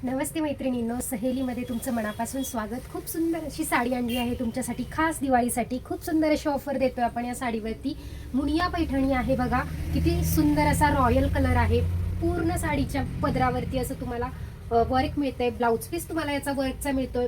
नमस्ते मैत्रिणींनो, सहेलीमध्ये तुमचं मनापासून स्वागत. खूप सुंदर अशी साडी आणली आहे तुमच्यासाठी, खास दिवाळीसाठी. खूप सुंदर अशी ऑफर देतोय आपण या साडीवरती. मुनिया पैठणी आहे बघा, किती सुंदर असा रॉयल कलर आहे. पूर्ण साडीच्या पदरावरती असं तुम्हाला वर्क मिळतंय. ब्लाउज पीस तुम्हाला याचा वर्कचा मिळतोय.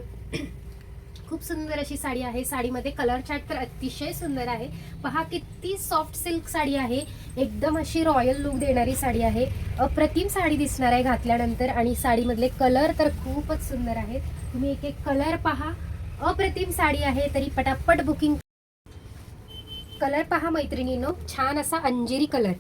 खूप सुंदर अशी साडी आहे. साडीमध्ये कलर चार्ट तर अतिशय सुंदर आहे. पहा किती सॉफ्ट सिल्क साडी आहे. एकदम अशी रॉयल लुक देणारी साडी आहे. अप्रतिम साडी दिसणार आहे घातल्यानंतर. आणि साडीमधले कलर तर खूपच सुंदर आहेत. तुम्ही एक एक कलर पहा. अप्रतिम साडी आहे, तरी पटापट बुकिंग. कलर पहा मैत्रिणींनो, छान असा अंजेरी कलर,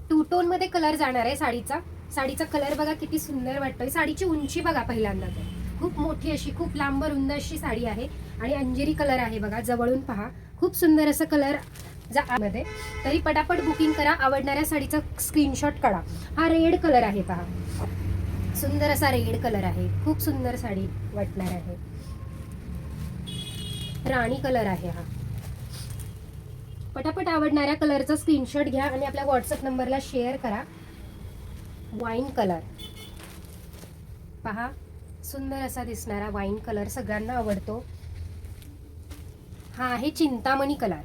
टू टोन मध्ये कलर जाणार आहे साडीचा. साडीचा कलर बघा किती सुंदर वाटतोय. साडीची उंची बघा पहिल्यांदा, तर खूप मोठी अशी, खूप लांब रुंद अशी साडी आहे. आणि अंजेरी कलर आहे बघा, जवळून पहा. खूप सुंदर असं कलर मध्ये. तरी पटापट बुकिंग करा. आवडणाऱ्या साडीचा स्क्रीनशॉट काढा. हा रेड कलर आहे पहा, सुंदर असा रेड कलर आहे. खूप सुंदर साडी वाटणार आहे. राणी कलर आहे हा. पटापट आवडणाऱ्या कलरचा स्क्रीनशॉट घ्या आणि आपल्या व्हॉट्सअप नंबरला शेअर करा. वाईन कलर पहा, सुंदर असा दिसणारा वाईन कलर सगळ्यांना आवडतो. हा आहे Chintamani colour.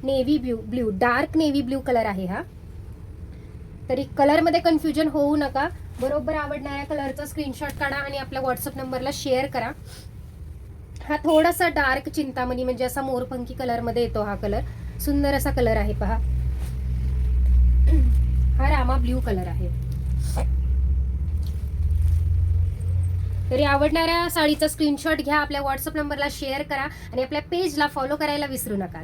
Navy blue, dark navy blue colour आहे हा. तरी कलर मध्ये कन्फ्युजन होऊ नका. बरोबर आवडणाऱ्या कलरचा स्क्रीनशॉट काढा आणि आपल्या व्हॉट्सअप नंबरला शेअर करा. हा थोडासा डार्क चिंतामणी, म्हणजे असा मोरपंखी कलर मध्ये येतो हा कलर. सुंदर असा कलर आहे पहा. हा रामा ब्ल्यू कलर आहे. तरी आवडणाऱ्या साडीचा स्क्रीनशॉट घ्या, आपल्या व्हॉट्सअप नंबरला शेअर करा आणि आपल्या पेजला फॉलो करायला विसरू नका.